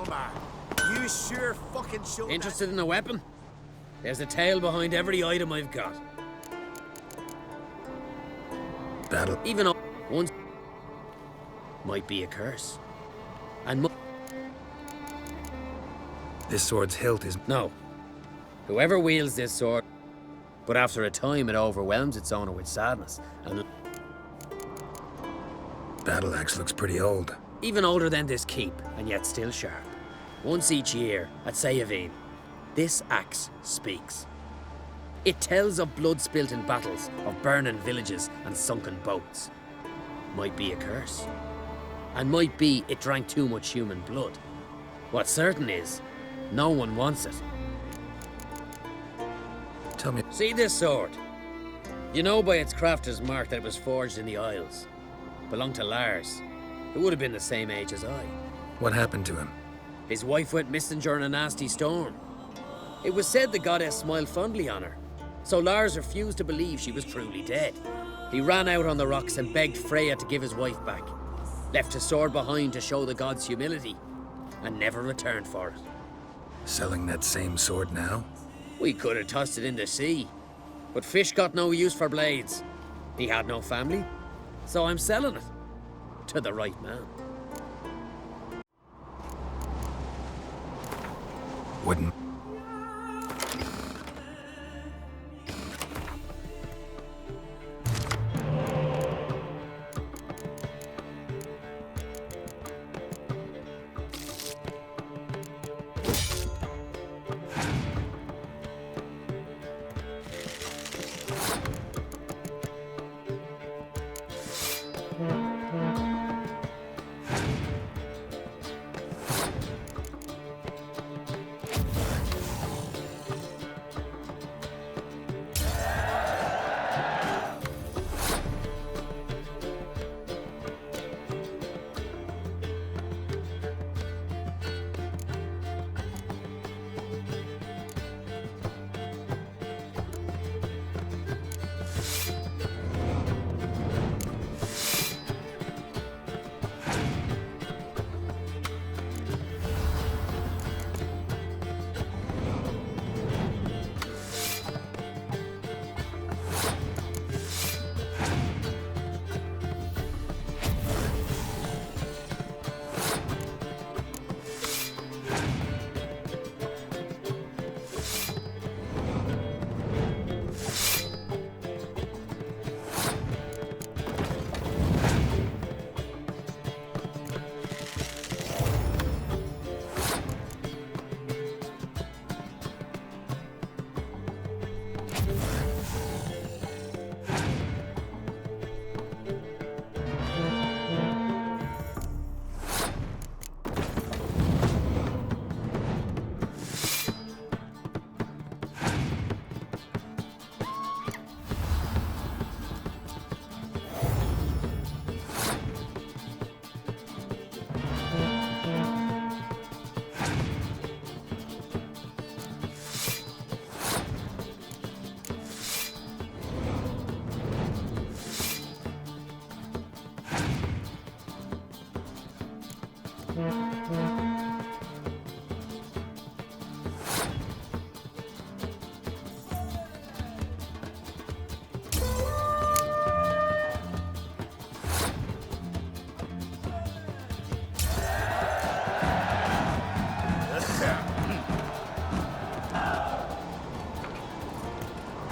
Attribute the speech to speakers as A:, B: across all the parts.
A: Kalmar. You sure fucking should.
B: Interested in a weapon? There's a tale behind every item I've got.
C: Battle.
B: Even once might be a curse. And
C: This sword's hilt is...
B: no. Whoever wields this sword, but after a time it overwhelms its owner with sadness. And
C: Battle axe looks pretty old.
B: even older than this keep, and yet still sharp. Once each year, at Sayavine, this axe speaks. It tells of blood spilt in battles, of burning villages and sunken boats. Might be a curse. And might be it drank too much human blood. What's certain is, no one wants it.
C: Tell me...
B: See this sword? You know by its crafter's mark that it was forged in the Isles. Belonged to Lars, who would have been the same age as I.
C: What happened to him?
B: His wife went missing during a nasty storm. It was said the goddess smiled fondly on her, so Lars refused to believe she was truly dead. He ran out on the rocks and begged Freya to give his wife back, left his sword behind to show the gods' humility, and never returned for it.
C: Selling that same sword now?
B: We could have tossed it in the sea, but fish got no use for blades. He had no family, so I'm selling it to the right man.
C: Wouldn't...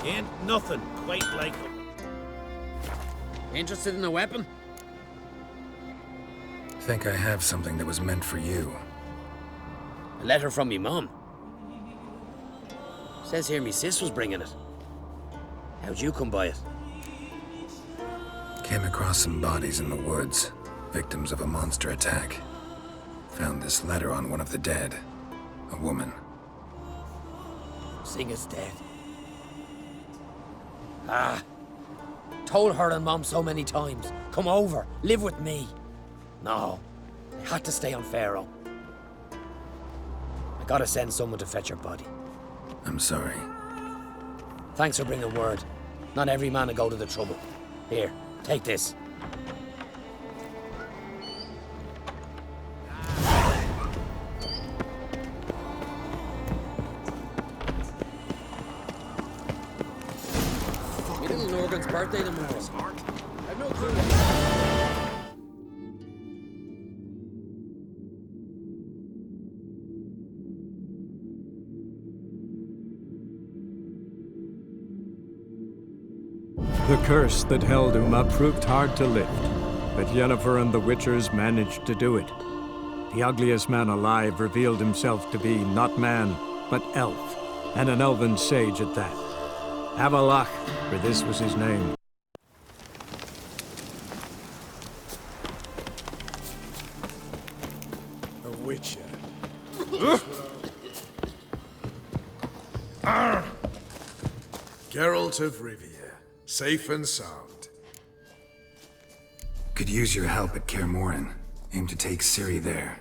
A: Ain't nothing quite like it.
B: Interested in a weapon?
C: Think I have something that was meant for you.
B: A letter from me mum. Says here me sis was bringing it. How'd you come by it?
C: Came across some bodies in the woods, victims of a monster attack. Found this letter on one of the dead. A woman.
B: Singa's dead. Ah. Told her and Mom so many times. Come over, live with me. No. I had to stay on Pharaoh. I gotta send someone to fetch her body.
C: I'm sorry.
B: Thanks for bringing word. Not every man will go to the trouble. Here, take this. man's birthday tomorrow. I've no clue.
D: The curse that held Uma proved hard to lift, but Yennefer and the Witchers managed to do it. The ugliest man alive revealed himself to be not man, but elf, and an elven sage at that. Avalach, for this was his name.
A: A witcher.
E: Geralt of Rivia, safe and sound.
C: Could use your help at Kaer Morhen. Aim to take Ciri there.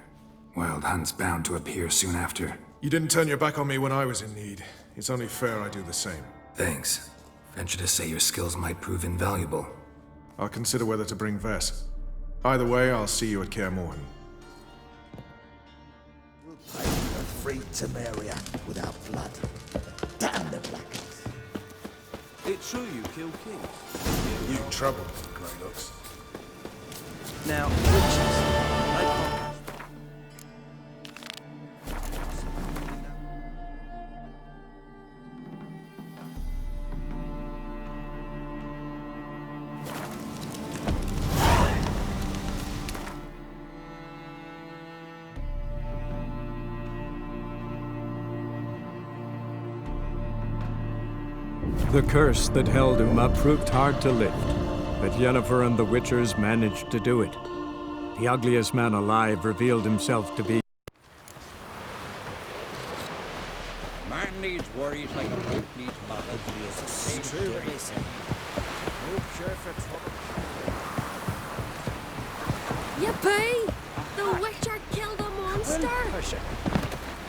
C: Wild Hunt's bound to appear soon after.
E: You didn't turn your back on me when I was in need. It's only fair I do the same.
C: Thanks. Venture to say your skills might prove invaluable.
E: I'll consider whether to bring Vess. Either way, I'll see you at Kaer Morhen.
F: I am free Temeria without blood. Damn the Blackens.
G: It's true you kill kings.
E: You trouble, Grey Looks.
G: Now, witches, like
D: The curse that held Uma proved hard to lift, but Yennefer and the Witchers managed to do it. The ugliest man alive revealed himself to be...
H: Man needs worries like a boat needs ballast.
A: It's true what they say. No cure for trouble.
I: Yippee! The Witcher killed a monster!
A: Push it.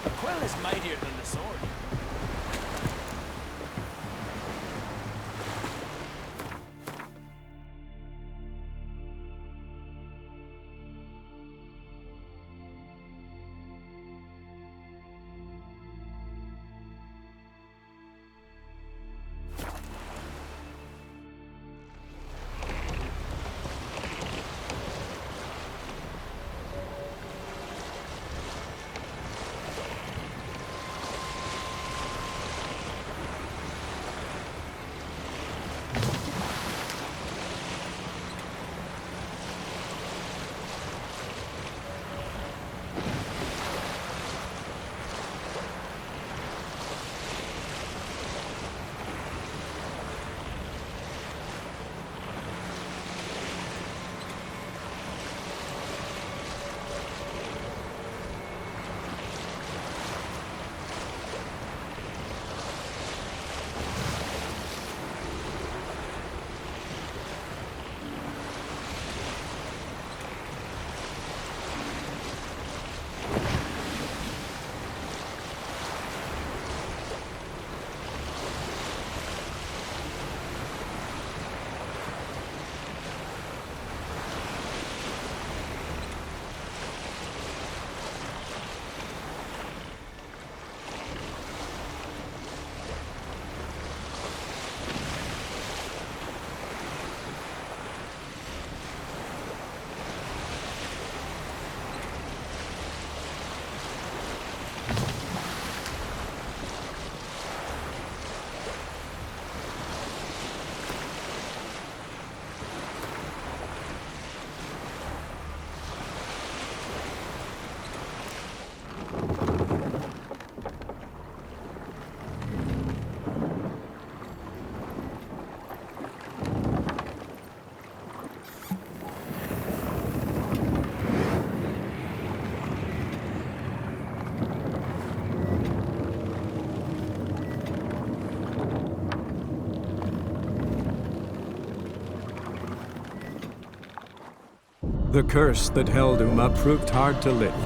A: A quill is mightier than the sword.
D: The curse that held Uma proved hard to lift,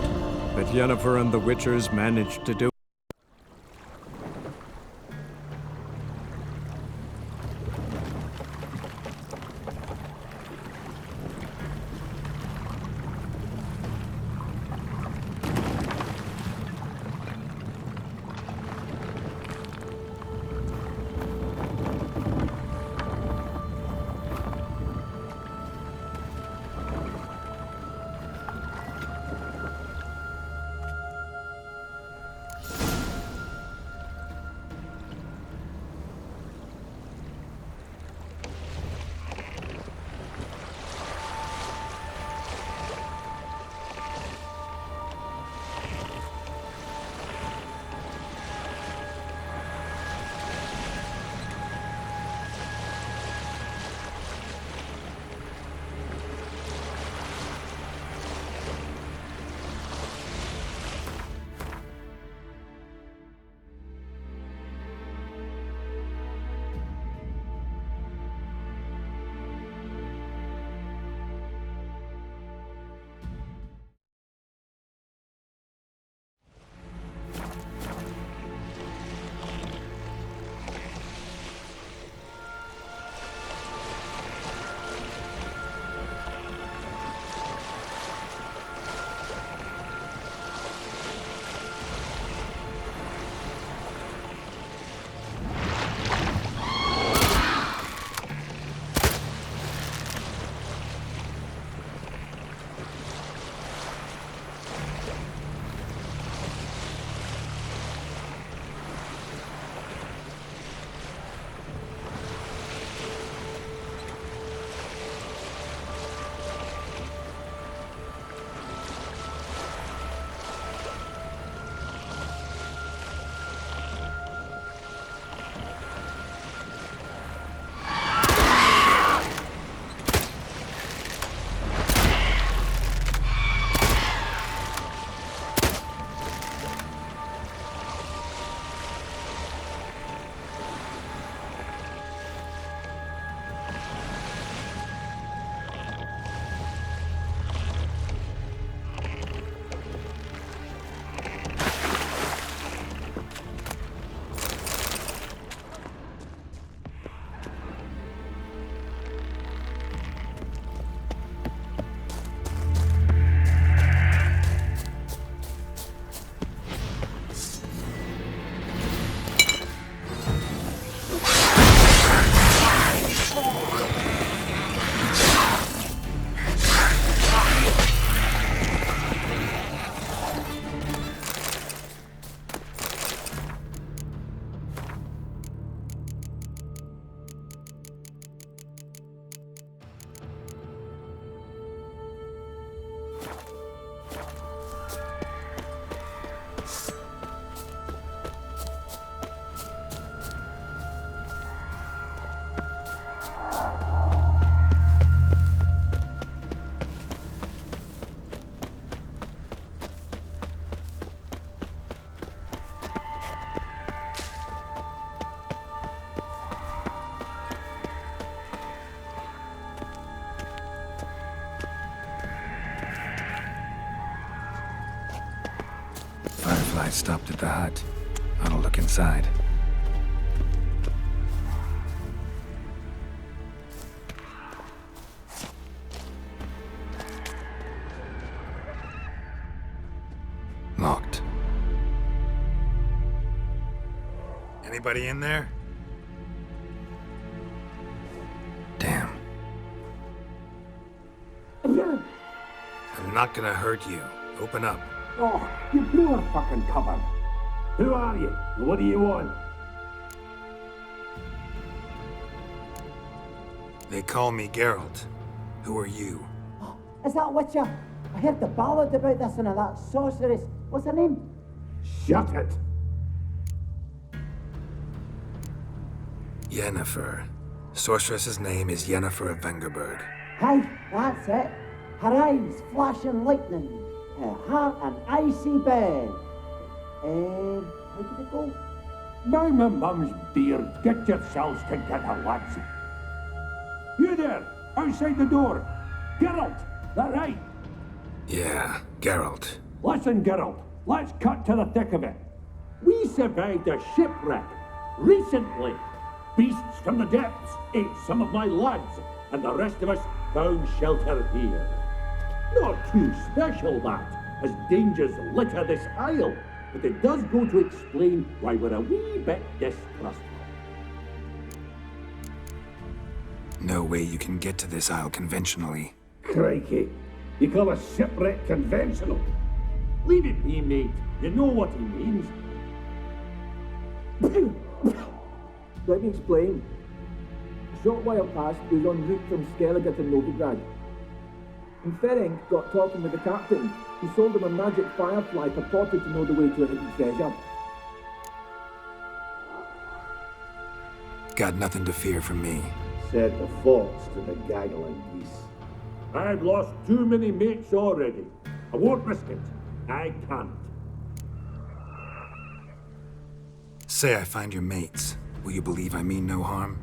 D: but Yennefer and the Witchers managed to do it.
C: Firefly stopped at the hut. I'll look inside. Locked. Anybody in there? Damn. I'm not gonna hurt you. Open up.
J: Oh, you blew our fucking cover. Who are you? And what do you want?
C: They call me Geralt. Who are you?
F: Is that Witcher? I heard the ballad about this and that sorceress. What's her name?
J: Shut it.
C: Yennefer. Sorceress's name is Yennefer of Vengerberg.
F: Aye, that's it. Her eyes flashing lightning. Her heart an icy bed. How did it go?
J: By my mum's beard, get yourselves together, lads. You there, outside the door. Geralt, that right?
C: Yeah, Geralt.
J: Listen, Geralt, let's cut to the thick of it. We survived a shipwreck recently. Beasts from the depths ate some of my lads, and the rest of us found shelter here. Not too special, that, as dangers litter this isle, but it does go to explain why we're a wee bit distrustful.
C: No way you can get to this isle conventionally.
J: Crikey, you call a shipwreck conventional? Leave it be, mate. You know what he means.
K: Let me explain. A short while past, we was en route from Skellige to Novigrad. And Ferenc got talking with the captain. He sold him a magic firefly purported to know the way to a hidden treasure.
C: Got nothing to fear from me.
J: Said the fox to the gaggling geese. I've lost too many mates already. I won't risk it. I can't.
C: Say I find your mates. Will you believe I mean no harm?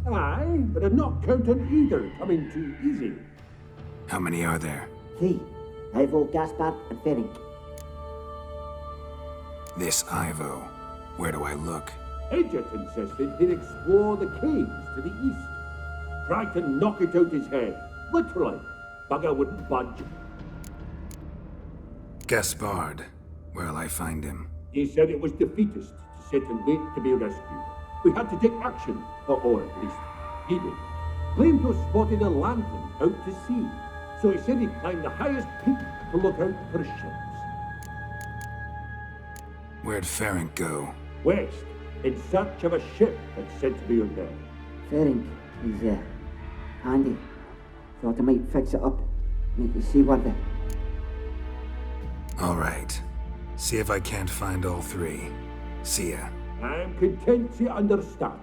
J: Aye, but I'm not counting either coming too easy.
C: How many are there?
F: 3. Ivo, Gaspard, and Ferenc.
C: This Ivo. Where do I look?
J: Edget insisted he'd explore the caves to the east. Tried to knock it out his head. Literally. Bugger wouldn't budge.
C: Gaspard. Where'll I find him?
J: He said it was defeatist to sit and wait to be rescued. We had to take action, or at least he did. Claimed to have spotted a lantern out to sea. So he said he'd climb the highest peak to look out for ships.
C: Where'd Ferenc go?
J: West, in search of a ship that's said to be out there.
F: Ferenc, he's handy. Thought I might fix it up, make you seaworthy.
C: All right. See if I can't find all 3. See ya.
J: I'm content to understand.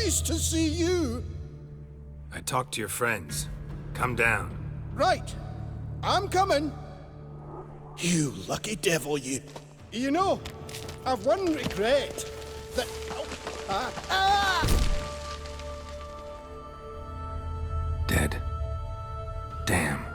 L: pleased to see you.
C: I talked to your friends. Come down.
L: Right. I'm coming. You lucky devil, you. You know, I've one regret. That...
C: Dead. Damn.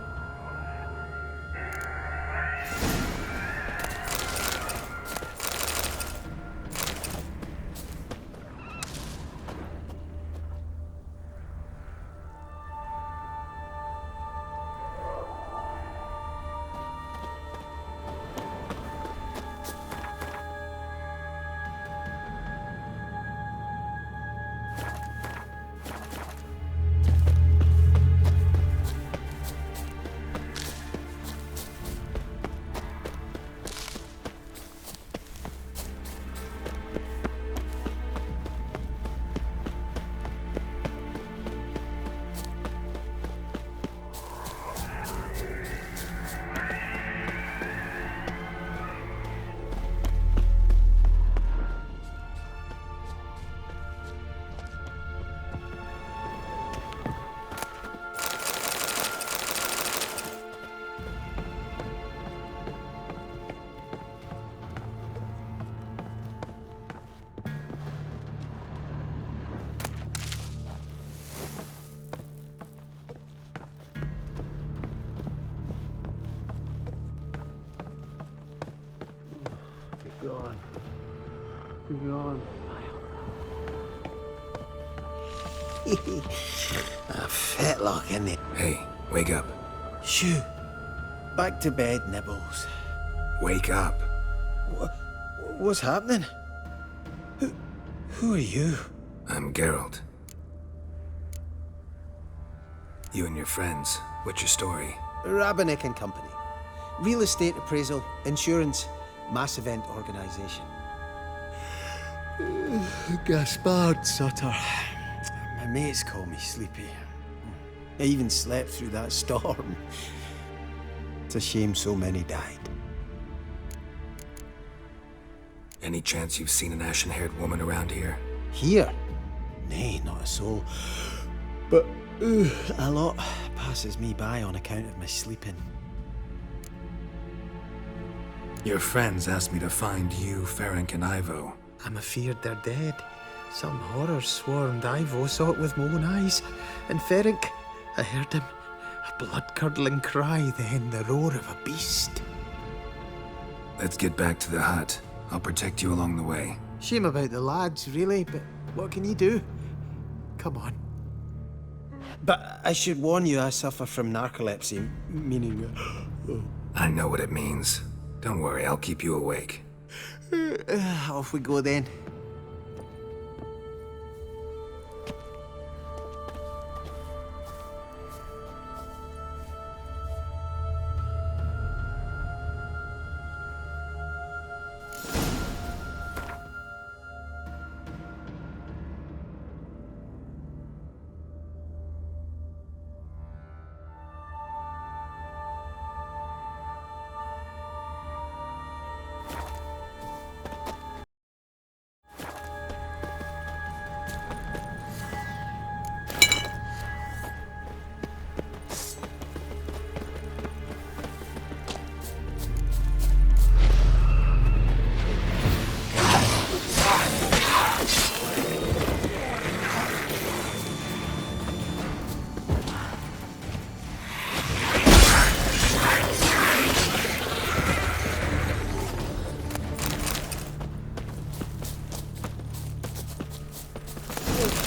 A: Gone. Be gone.
L: A fetlock, isn't it?
C: Hey, wake up.
L: Shoo. Back to bed, Nibbles.
C: Wake up.
L: What's happening? Who are you?
C: I'm Geralt. You and your friends, what's your story?
L: Rabenik and Company. Real estate appraisal, insurance, mass event organisation. Gaspard Sutter. My mates call me Sleepy. I even slept through that storm. It's a shame so many died.
C: Any chance you've seen an ashen-haired woman around here?
L: Here? Nay, not a soul. But a lot passes me by on account of my sleeping.
C: Your friends asked me to find you, Ferenc, and Ivo.
L: I'm afeard they're dead. Some horror swarmed Ivo, saw it with my own eyes. And Ferenc, I heard him. A blood-curdling cry, then the roar of a beast.
C: Let's get back to the hut. I'll protect you along the way.
L: Shame about the lads, really, but what can you do? Come on. But I should warn you, I suffer from narcolepsy, meaning...
C: I know what it means. Don't worry, I'll keep you awake.
L: Off we go then.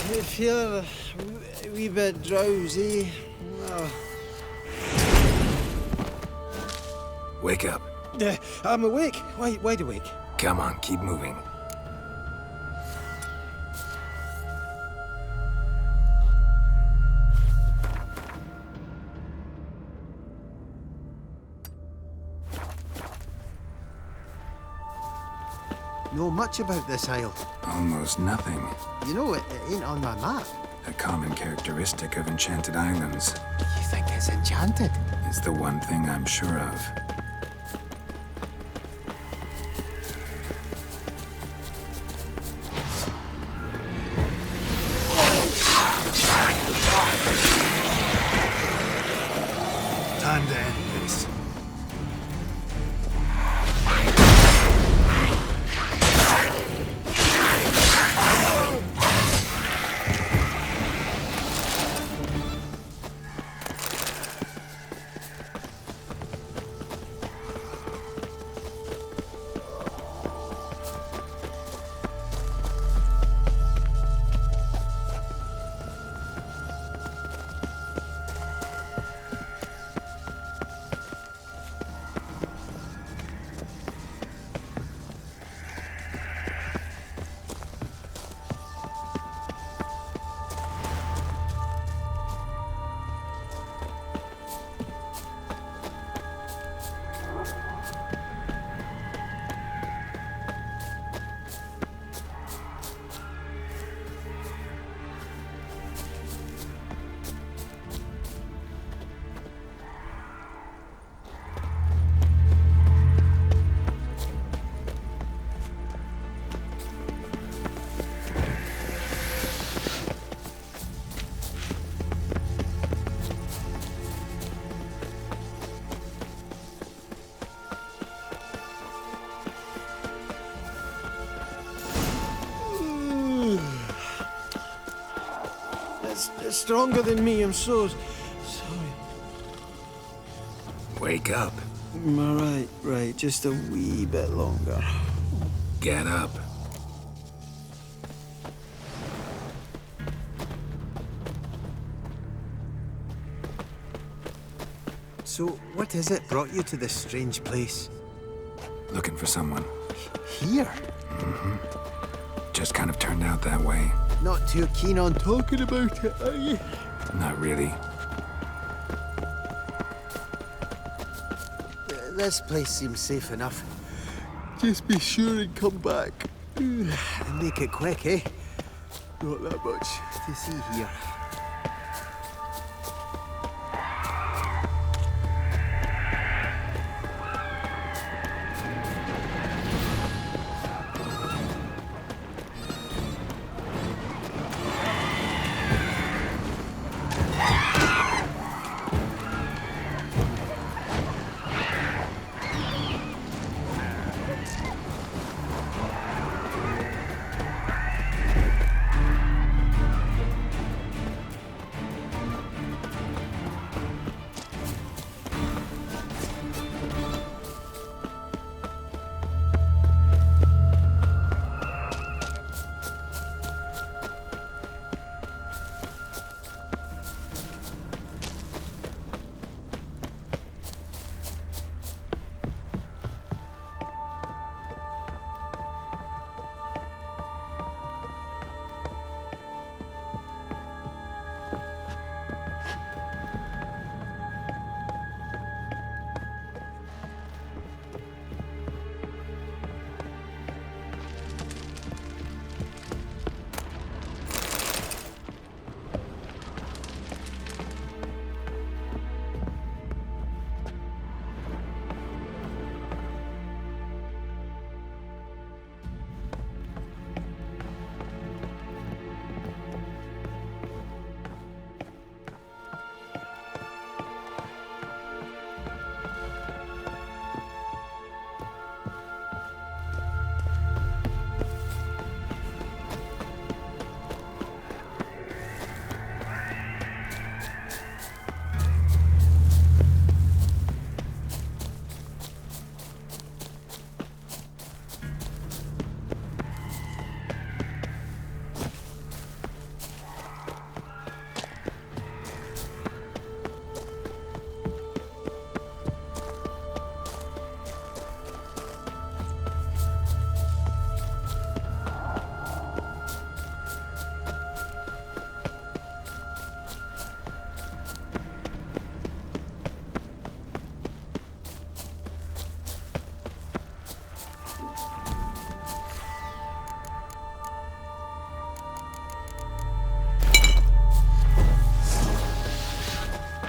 L: I feel a wee bit drowsy.
C: Wake up.
L: I'm awake. Wide awake.
C: Come on, keep moving.
L: Know much about this isle?
C: Almost nothing.
L: You know, it ain't on my map.
C: A common characteristic of enchanted islands.
L: You think it's enchanted?
C: It's the one thing I'm sure of.
L: plan to end this.
M: It's stronger than me, I'm so sorry.
C: Wake up.
M: Right, just a wee bit longer.
C: Get up.
L: So, what is it brought you to this strange place?
C: Looking for someone.
L: Here?
C: Just kind of turned out that way.
L: Not too keen on talking about it, are you?
C: Not really.
L: This place seems safe enough. Just be sure and come back. And make it quick, eh? Not that much to see here.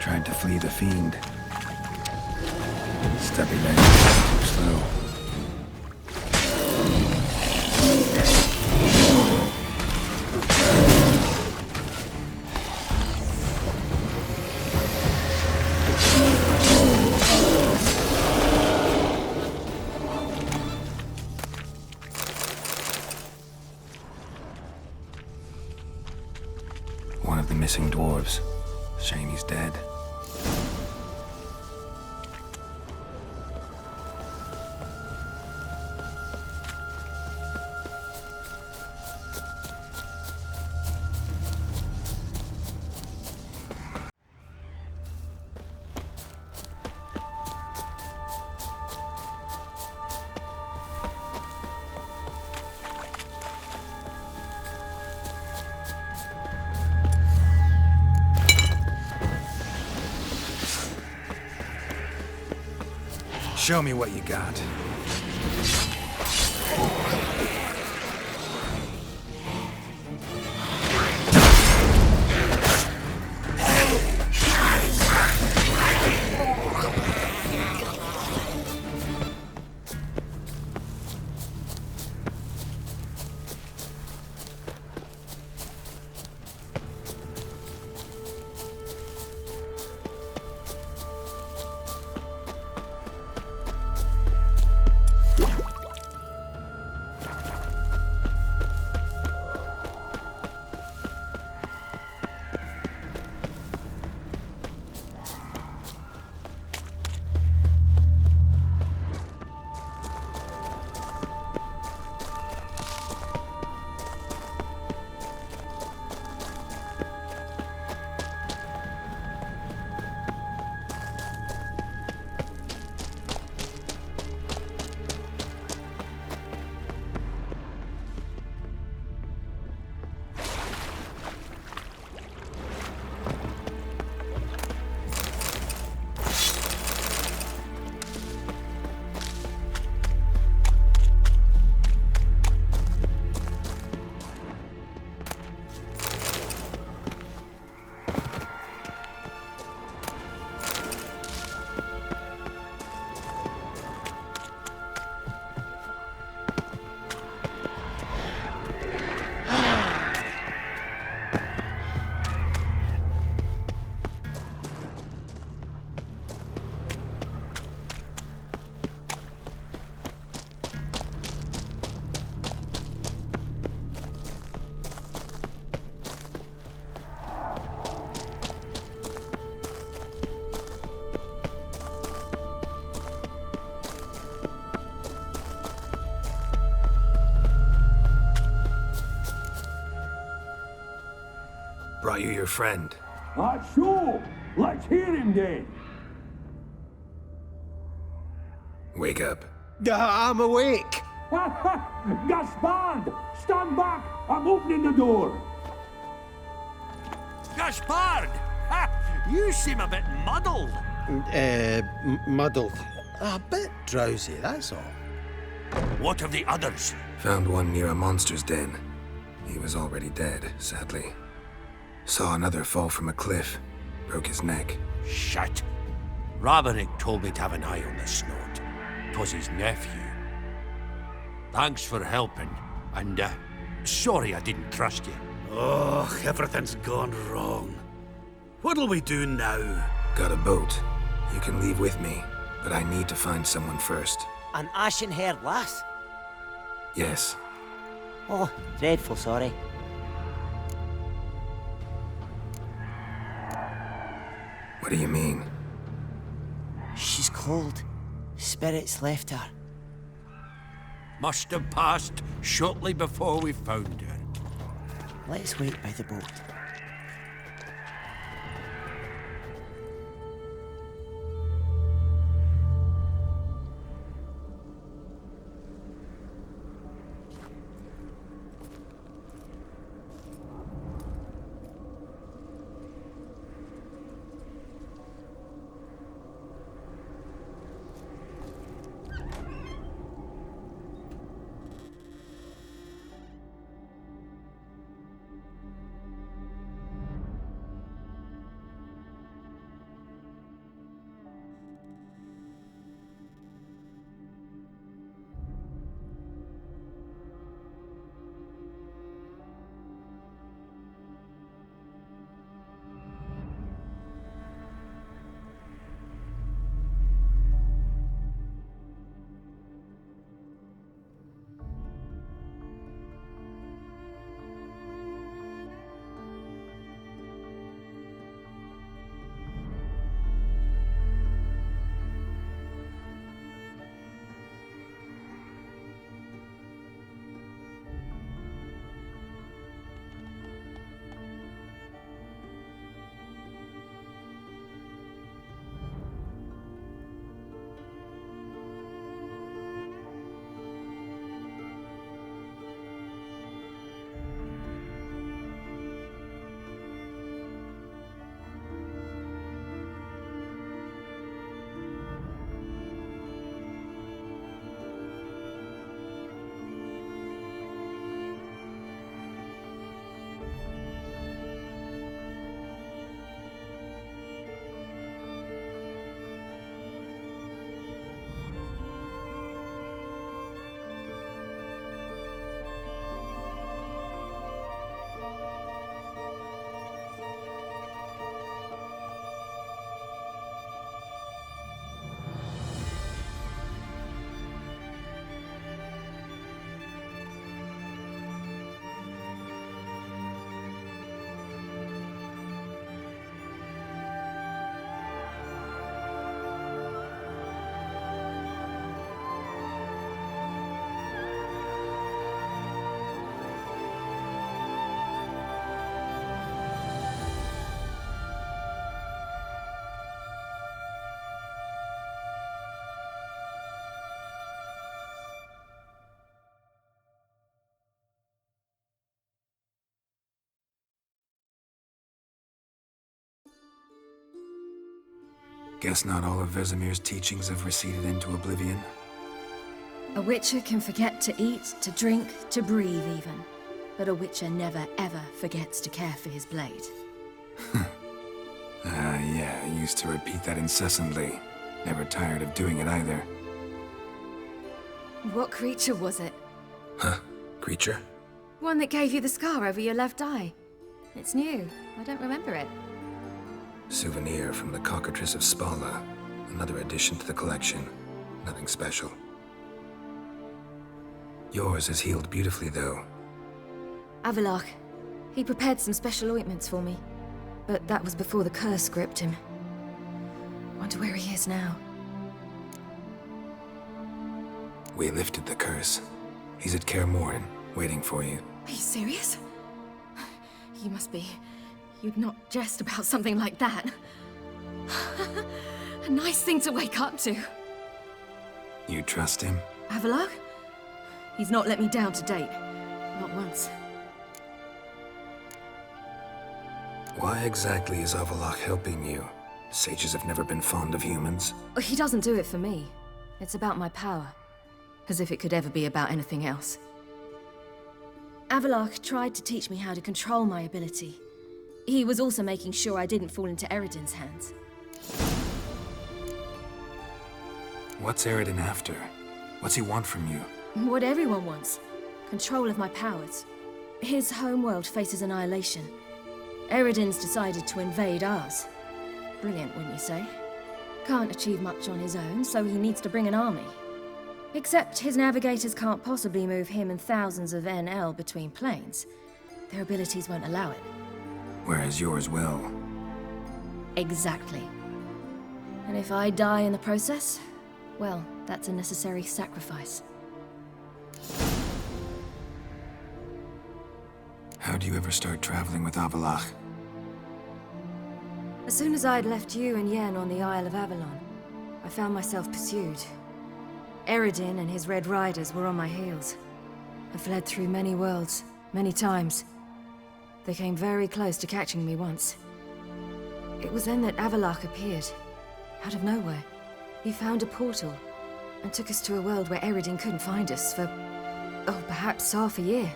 C: Tried to flee the fiend. Stubby legs, too slow. missing dwarves. Shame he's dead. Show me what you got. Brought you your friend.
J: Sure. Let's hear him then.
C: Wake up.
L: I'm awake.
J: Gaspard! Stand back! I'm opening the door.
A: Gaspard! Ha! You seem a bit muddled.
L: Muddled. A bit drowsy, that's all.
A: What of the others?
C: Found one near a monster's den. He was already dead, sadly. Saw another fall from a cliff. Broke his neck.
A: Shit. Roderick told me to have an eye on the snort. 'Twas his nephew. Thanks for helping, and sorry I didn't trust you.
N: Oh, everything's gone wrong. What'll we do now?
C: Got a boat. You can leave with me, but I need to find someone first.
F: An ashen-haired lass?
C: Yes.
F: Oh, dreadful sorry.
C: What do you mean?
F: She's cold. Spirits left her.
A: Must have passed shortly before we found her.
F: Let's wait by the boat.
C: Guess not all of Vesemir's teachings have receded into oblivion.
O: A witcher can forget to eat, to drink, to breathe even. But a witcher never ever forgets to care for his blade.
C: Yeah, I used to repeat that incessantly. Never tired of doing it either.
O: What creature was it?
C: Huh? Creature?
O: One that gave you the scar over your left eye. It's new. I don't remember it.
C: Souvenir from the Cockatrice of Spala. Another addition to the collection. Nothing special. Yours has healed beautifully, though.
O: Avallac'h. He prepared some special ointments for me. But that was before the curse gripped him. Wonder where he is now.
C: We lifted the curse. He's at Kaer Morhen, waiting for you.
O: Are you serious? You must be. You'd not jest about something like that. A nice thing to wake up to.
C: You trust him?
O: Avallac'h? He's not let me down to date. Not once.
C: Why exactly is Avallac'h helping you? Sages have never been fond of humans.
O: He doesn't do it for me. It's about my power. As if it could ever be about anything else. Avallac'h tried to teach me how to control my ability. He was also making sure I didn't fall into Eredin's hands.
C: What's Eredin after? What's he want from you?
O: What everyone wants. Control of my powers. His homeworld faces annihilation. Eredin's decided to invade ours. Brilliant, wouldn't you say? Can't achieve much on his own, so he needs to bring an army. Except his navigators can't possibly move him and thousands of NL between planes. Their abilities won't allow it.
C: Whereas yours will.
O: Exactly. And if I die in the process, well, that's a necessary sacrifice.
C: How do you ever start traveling with Avallac'h?
O: As soon as I'd left you and Yen on the Isle of Avalon, I found myself pursued. Eredin and his Red Riders were on my heels. I fled through many worlds, many times. They came very close to catching me once. It was then that Avallac'h appeared, out of nowhere. He found a portal, and took us to a world where Eredin couldn't find us for, oh, perhaps half a year.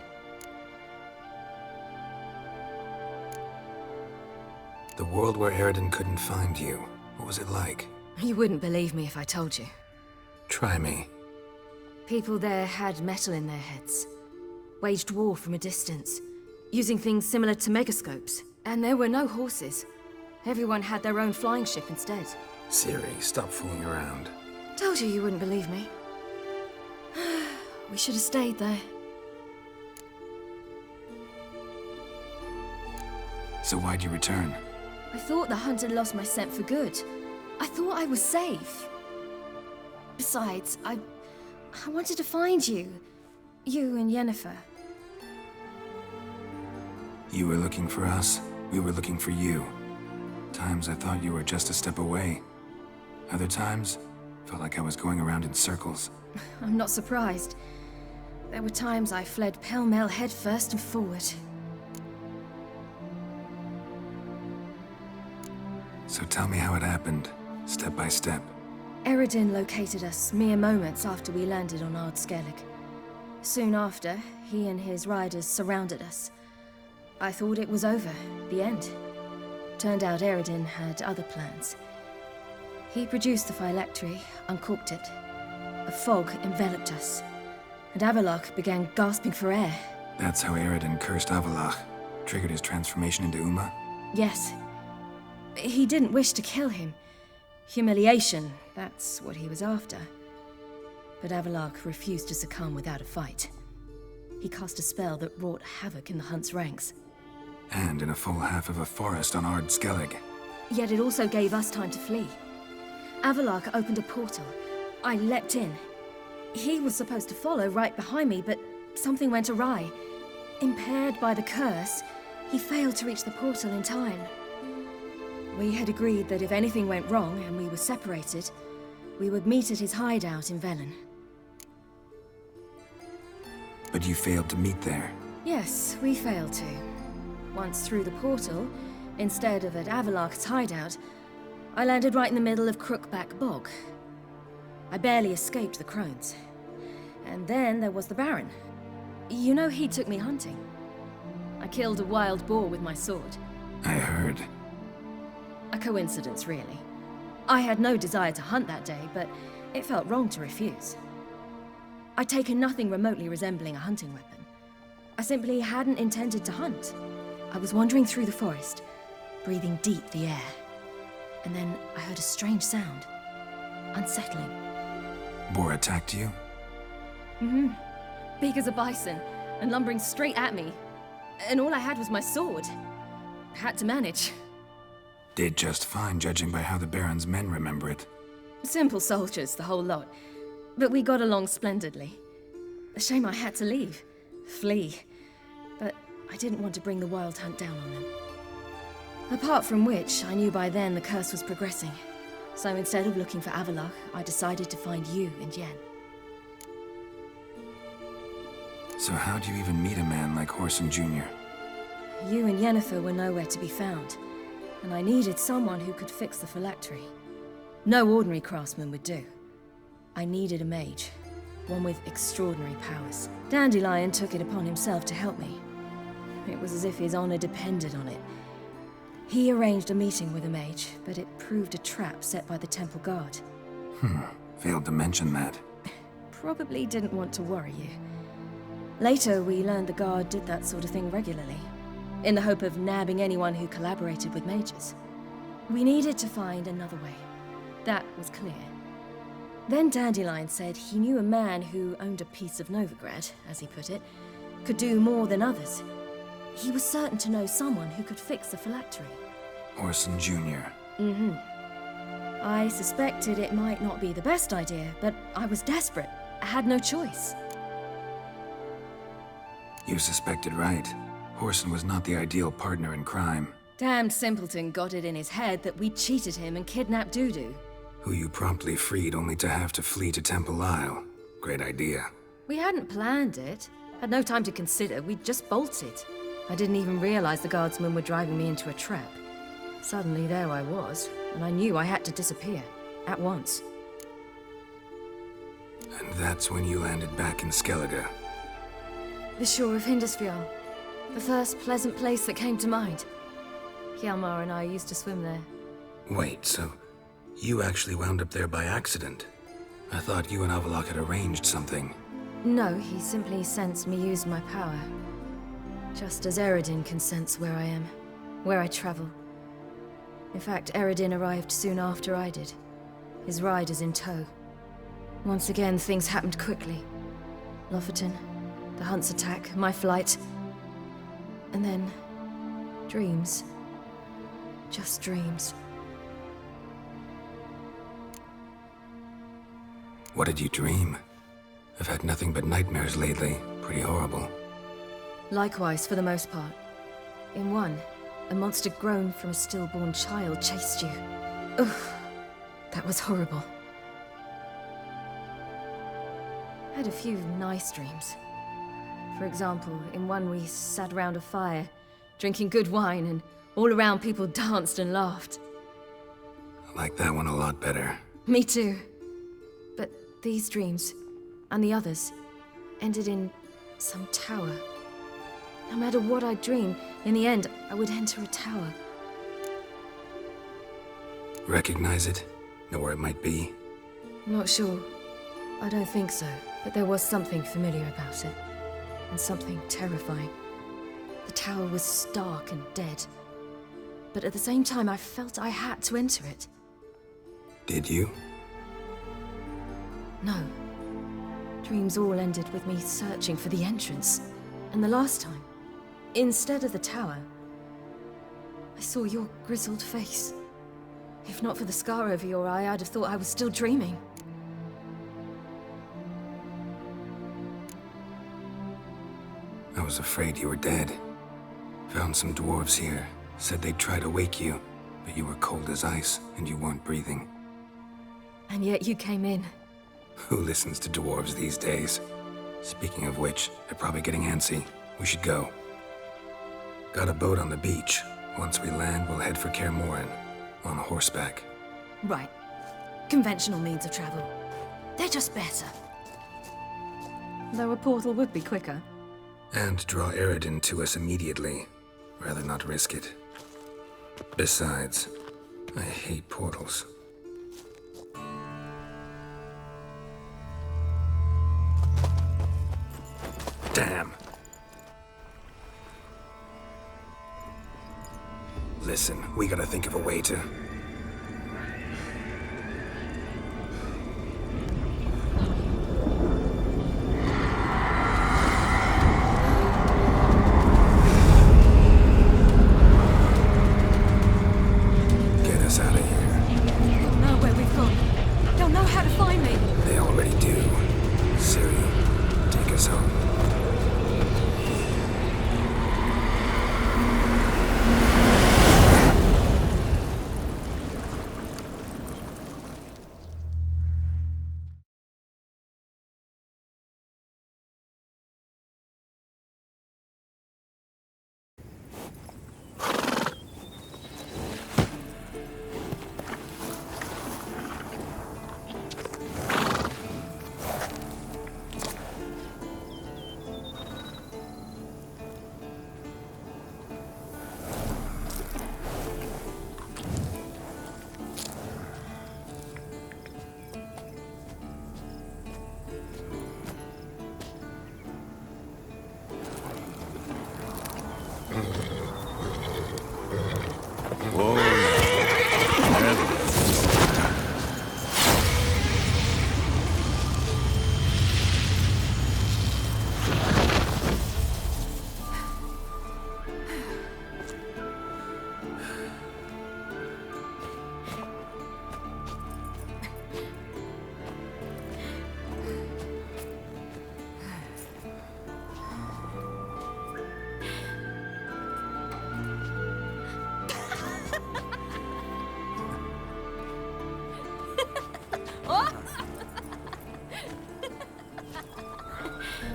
C: The world where Eredin couldn't find you. What was it like?
O: You wouldn't believe me if I told you.
C: Try me.
O: People there had metal in their heads. Waged war from a distance, using things similar to megascopes. And there were no horses. Everyone had their own flying ship instead.
C: Ciri, stop fooling around.
O: Told you wouldn't believe me. We should have stayed there.
C: So why'd you return?
O: I thought the hunt had lost my scent for good. I thought I was safe. Besides, I wanted to find you. You and Yennefer.
C: You were looking for us. We were looking for you. Times I thought you were just a step away. Other times, felt like I was going around in circles.
O: I'm not surprised. There were times I fled pell-mell headfirst and forward.
C: So tell me how it happened, step by step.
O: Eredin located us mere moments after we landed on Ard Skellig. Soon after, he and his riders surrounded us. I thought it was over, the end. Turned out Eredin had other plans. He produced the phylactery, uncorked it. A fog enveloped us, and Avallac'h began gasping for air.
C: That's how Eredin cursed Avallac'h, triggered his transformation into Uma?
O: Yes. He didn't wish to kill him. Humiliation, that's what he was after. But Avallac'h refused to succumb without a fight. He cast a spell that wrought havoc in the hunt's ranks.
C: And in a full half of a forest on Ard Skellig.
O: Yet it also gave us time to flee. Avallac'h opened a portal. I leapt in. He was supposed to follow right behind me, but something went awry. Impaired by the curse, he failed to reach the portal in time. We had agreed that if anything went wrong and we were separated, we would meet at his hideout in Velen.
C: But you failed to meet there.
O: Yes, we failed to. Once through the portal, instead of at Avallac'h's hideout, I landed right in the middle of Crookback Bog. I barely escaped the crones. And then there was the Baron. You know, he took me hunting. I killed a wild boar with my sword.
C: I heard.
O: A coincidence, really. I had no desire to hunt that day, but it felt wrong to refuse. I'd taken nothing remotely resembling a hunting weapon. I simply hadn't intended to hunt. I was wandering through the forest, breathing deep the air. And then I heard a strange sound. Unsettling.
C: Boar attacked you?
O: Mm-hmm. Big as a bison, and lumbering straight at me. And all I had was my sword. I had to manage.
C: Did just fine, judging by how the Baron's men remember it.
O: Simple soldiers, the whole lot. But we got along splendidly. A shame I had to leave. Flee. But I didn't want to bring the wild hunt down on them. Apart from which, I knew by then the curse was progressing. So instead of looking for Avallac'h, I decided to find you and Yen.
C: So how'd you even meet a man like Whoreson Jr.?
O: You and Yennefer were nowhere to be found, and I needed someone who could fix the phylactery. No ordinary craftsman would do. I needed a mage, one with extraordinary powers. Dandelion took it upon himself to help me. It was as if his honor depended on it. He arranged a meeting with a mage, but it proved a trap set by the temple guard.
C: Failed to mention that.
O: Probably didn't want to worry you. Later, we learned the guard did that sort of thing regularly, in the hope of nabbing anyone who collaborated with mages. We needed to find another way. That was clear. Then Dandelion said he knew a man who owned a piece of Novigrad, as he put it, could do more than others. He was certain to know someone who could fix the phylactery.
C: Whoreson Jr.
O: Mm-hmm. I suspected it might not be the best idea, but I was desperate. I had no choice.
C: You suspected right. Whoreson was not the ideal partner in crime.
O: Damned simpleton got it in his head that we'd cheated him and kidnapped Dudu.
C: Who you promptly freed only to have to flee to Temple Isle. Great idea.
O: We hadn't planned it. Had no time to consider, we just bolted. I didn't even realize the guardsmen were driving me into a trap. Suddenly there I was, and I knew I had to disappear. At once.
C: And that's when you landed back in Skellige.
O: The shore of Hindisfjall. The first pleasant place that came to mind. Hjalmar and I used to swim there.
C: Wait, so you actually wound up there by accident? I thought you and Avallac'h had arranged something.
O: No, he simply sensed me use my power. Just as Eredin can sense where I am, where I travel. In fact, Eredin arrived soon after I did. His riders in tow. Once again, things happened quickly. Lofoten, the hunt's attack, my flight. And then, dreams. Just dreams.
C: What did you dream? I've had nothing but nightmares lately. Pretty horrible.
O: Likewise, for the most part. In one, a monster grown from a stillborn child chased you. Ugh, that was horrible. I had a few nice dreams. For example, in one we sat around a fire, drinking good wine, and all around people danced and laughed.
C: I like that one a lot better.
O: Me too. But these dreams, and the others, ended in some tower. No matter what I dreamed, in the end, I would enter a tower.
C: Recognize it? Know where it might be?
O: Not sure. I don't think so. But there was something familiar about it. And something terrifying. The tower was stark and dead. But at the same time, I felt I had to enter it.
C: Did you?
O: No. Dreams all ended with me searching for the entrance. And the last time, instead of the tower, I saw your grizzled face. If not for the scar over your eye, I'd have thought I was still dreaming.
C: I was afraid you were dead. Found some dwarves here. Said they'd try to wake you, but you were cold as ice and you weren't breathing.
O: And yet you came in.
C: Who listens to dwarves these days? Speaking of which, they're probably getting antsy. We should go. Got a boat on the beach. Once we land, we'll head for Kaer Morhen. On horseback.
O: Right. Conventional means of travel. They're just better. Though a portal would be quicker.
C: And draw Eredin to us immediately. Rather not risk it. Besides, I hate portals. Damn. Listen, we gotta think of a way to... Get us out of here.
O: They'll know where we've gone. They'll know how to find me.
C: They already do. Ciri, take us home.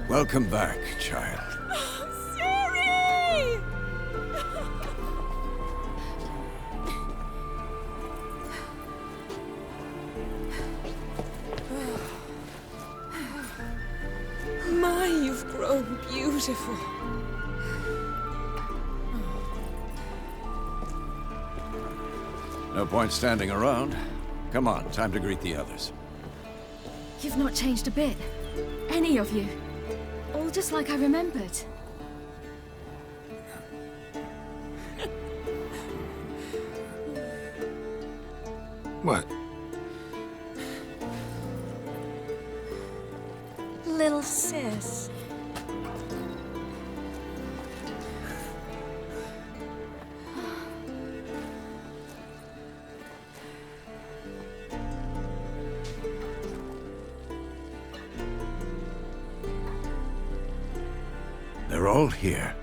P: Welcome back, child.
O: Ciri! My, you've grown beautiful.
P: No point standing around. Come on, time to greet the others.
O: You've not changed a bit. Any of you. All just like I remembered.
C: What?
O: Little sis.
P: They're all here.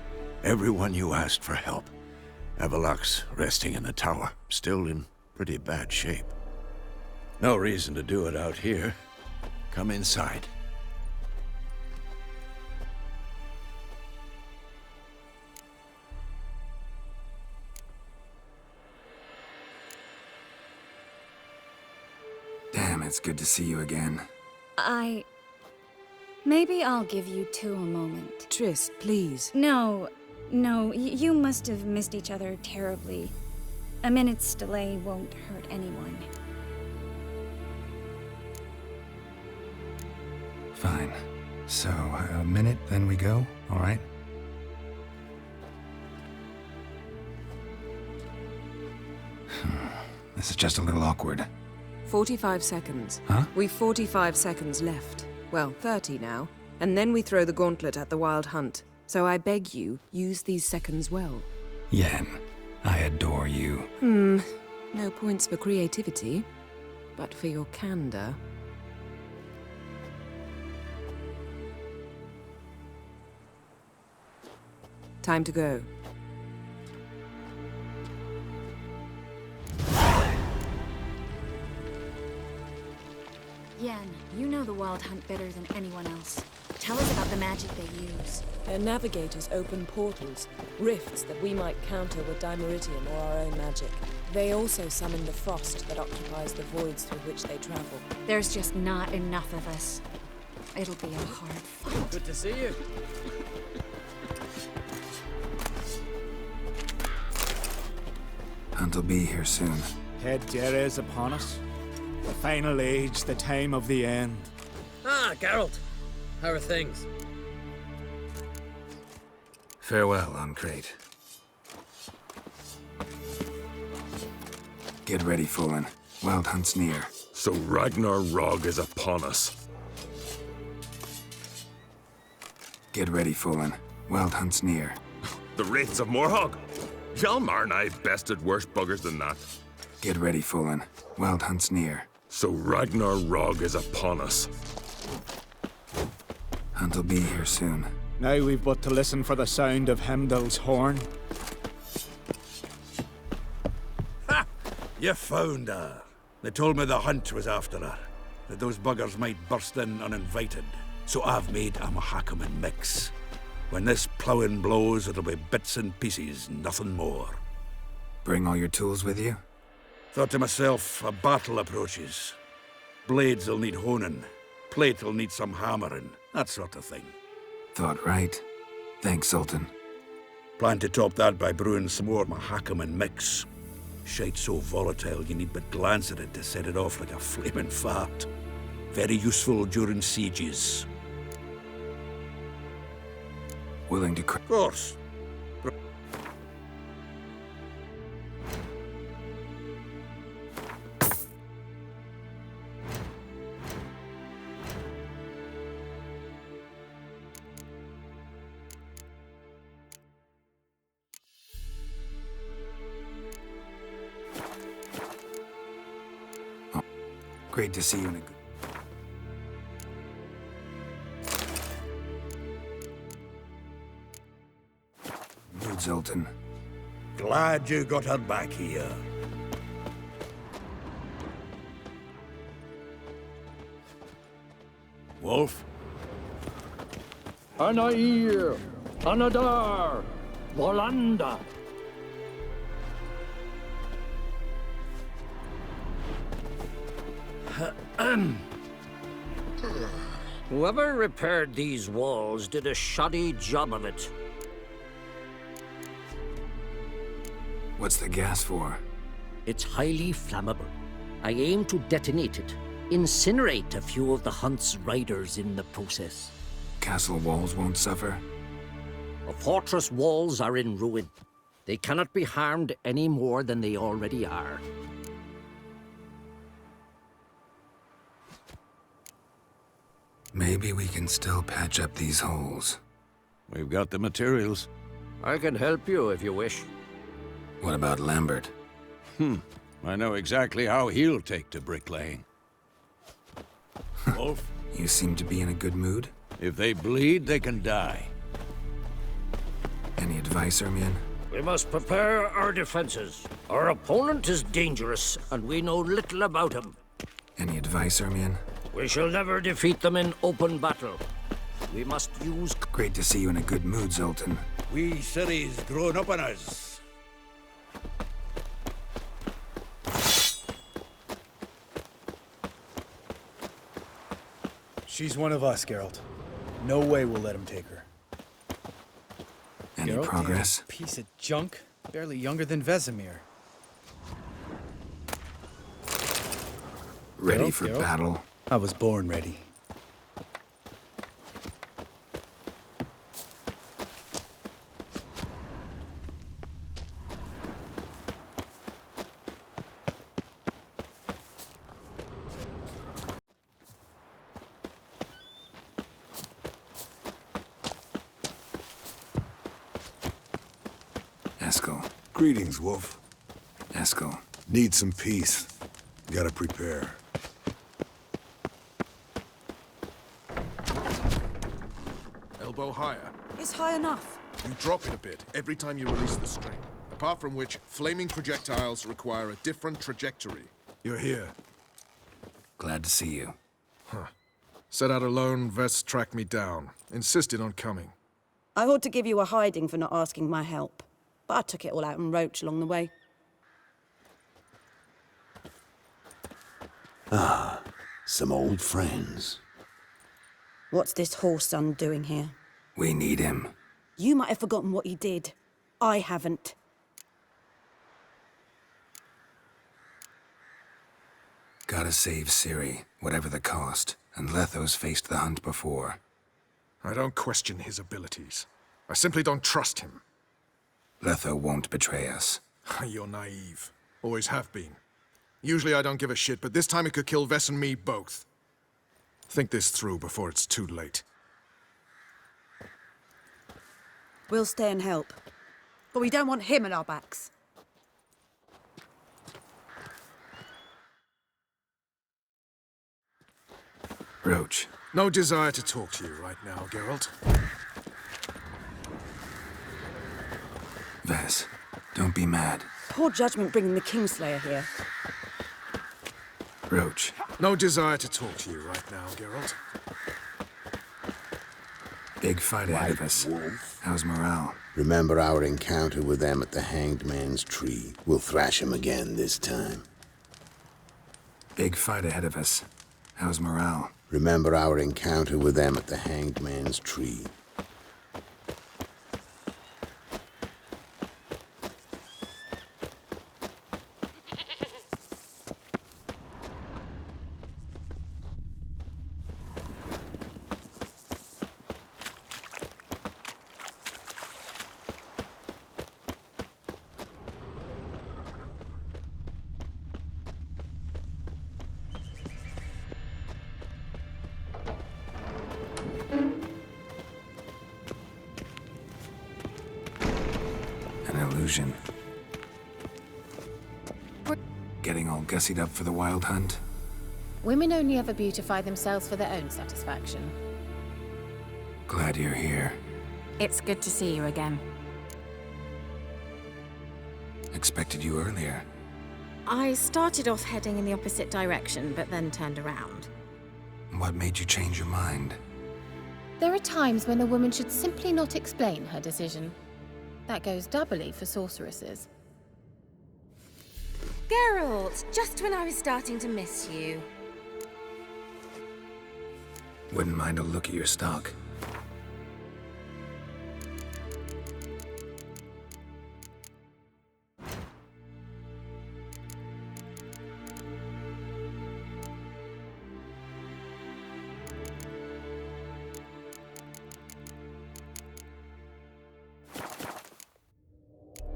P: Everyone you asked for help. Avalok's resting in the tower, still in pretty bad shape. No reason to do it out here. Come inside.
C: Damn, it's good to see you again.
Q: Maybe I'll give you two a moment.
R: Triss, please.
Q: No, you must have missed each other terribly. A minute's delay won't hurt anyone.
C: Fine. So, a minute, then we go, all right? This is just a little awkward.
R: 45 seconds.
C: Huh?
R: We've 45 seconds left. Well, 30 now. And then we throw the gauntlet at the Wild Hunt. So I beg you, use these seconds well.
C: Yen, I adore you.
R: No points for creativity, but for your candor. Time to go.
Q: Yen, you know the Wild Hunt better than anyone else.
I: Tell us about the magic they use.
R: Their navigators open portals, rifts that we might counter with Dimeridium or our own magic. They also summon the frost that occupies the voids through which they travel.
I: There's just not enough of us. It'll be a hard fight.
B: Good to see you.
C: Hunt'll be here soon.
S: Head is upon us. The final age, the time of the end.
B: Ah, Geralt. How are things?
C: Farewell, Uncrate. Get ready, Fullen. Wild Hunt's near.
T: So Ragnarok is upon us.
C: Get ready, Fullen. Wild Hunt's near.
T: The Wraiths of Morhog? Hjalmar and I bested worse buggers than that.
C: Get ready, Fullen. Wild Hunt's near.
T: So Ragnarok is upon us.
C: Hunt'll be here soon.
S: Now we've but to listen for the sound of Heimdall's horn.
N: Ha! You found her. They told me the hunt was after her, that those buggers might burst in uninvited. So I've made a Mahakaman mix. When this ploughing blows, it'll be bits and pieces, nothing more.
C: Bring all your tools with you?
N: Thought to myself, a battle approaches. Blades will need honing, plate will need some hammering, that sort of thing.
C: Thought right. Thanks, Sultan.
N: Plan to top that by brewing some more Mahakaman mix. Shite so volatile you need but glance at it to set it off like a flaming fart. Very useful during sieges.
C: Willing to
N: Of course.
C: Great to see you in a good... mood, Zoltan.
N: Glad you got her back here. Wolf?
J: Anair, Anadar, Volanda.
A: Whoever repaired these walls did a shoddy job of it.
C: What's the gas for?
A: It's highly flammable. I aim to detonate it. Incinerate a few of the Hunt's riders in the process.
C: Castle walls won't suffer?
A: The fortress walls are in ruin. They cannot be harmed any more than they already are.
C: Maybe we can still patch up these holes.
P: We've got the materials.
A: I can help you if you wish.
C: What about Lambert?
P: I know exactly how he'll take to bricklaying.
N: Wolf?
C: You seem to be in a good mood.
P: If they bleed, they can die.
C: Any advice, Ermion?
A: We must prepare our defenses. Our opponent is dangerous, and we know little about him.
C: Any advice, Ermion?
A: We shall never defeat them in open battle. We must use...
C: Great to see you in a good mood, Zoltan.
N: We Ciri's grown up on us.
S: She's one of us, Geralt. No way we'll let him take her.
C: Any
S: Geralt,
C: progress?
S: you piece of junk. Barely younger than Vesemir.
C: Ready
S: Geralt,
C: for
S: Geralt?
C: battle?
S: I was born ready.
C: Eskel.
U: Greetings, Wolf.
C: Eskel.
U: Need some peace. Gotta prepare.
E: Elbow higher.
V: It's high enough.
E: You drop it a bit every time you release the string. Apart from which, flaming projectiles require a different trajectory.
U: You're here.
C: Glad to see you.
E: Huh. Set out alone, Vest tracked me down. Insisted on coming.
G: I ought to give you a hiding for not asking my help. But I took it all out on Roche along the way.
V: Ah, some old friends.
G: What's this horse son doing here?
C: We need him.
G: You might have forgotten what he did. I haven't.
C: Gotta save Ciri, whatever the cost. And Letho's faced the hunt before.
E: I don't question his abilities. I simply don't trust him.
C: Letho won't betray us.
E: You're naive. Always have been. Usually I don't give a shit, but this time it could kill Vess and me both. Think this through before it's too late.
G: We'll stay and help. But we don't want him at our backs.
C: Roche.
E: No desire to talk to you right now, Geralt.
C: Vess, don't be mad.
G: Poor judgment bringing the Kingslayer here.
C: Roche.
E: No desire to talk to you right now, Geralt.
C: Big fight ahead of us. How's morale?
V: Remember our encounter with them at the Hanged Man's Tree. We'll thrash him again this time.
C: Big fight ahead of us. How's morale?
V: Remember our encounter with them at the Hanged Man's Tree.
C: Illusion. Getting all gussied up for the wild hunt?
W: Women only ever beautify themselves for their own satisfaction.
C: Glad you're here.
W: It's good to see you again.
C: Expected you earlier.
W: I started off heading in the opposite direction, but then turned around.
C: What made you change your mind?
W: There are times when a woman should simply not explain her decision. That goes doubly for sorceresses.
O: Geralt, just when I was starting to miss you.
C: Wouldn't mind a look at your stock.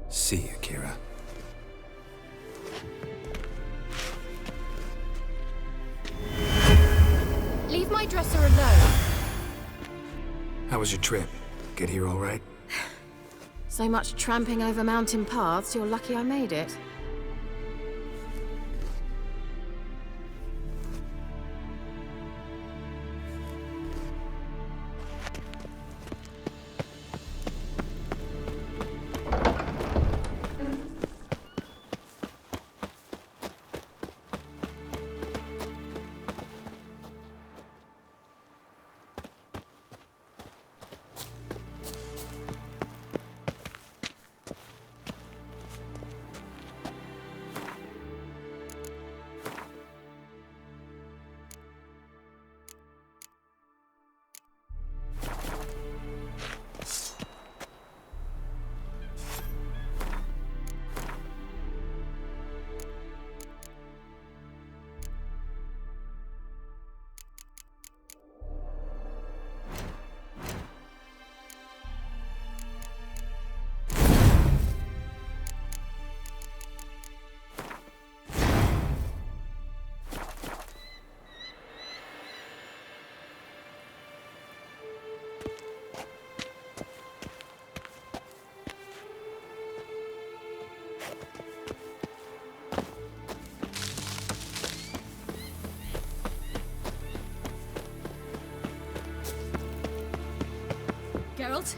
C: See you, Kira.
W: Leave my dresser alone.
C: How was your trip? Get here all right?
W: So much tramping over mountain paths, you're lucky I made it.
O: Geralt?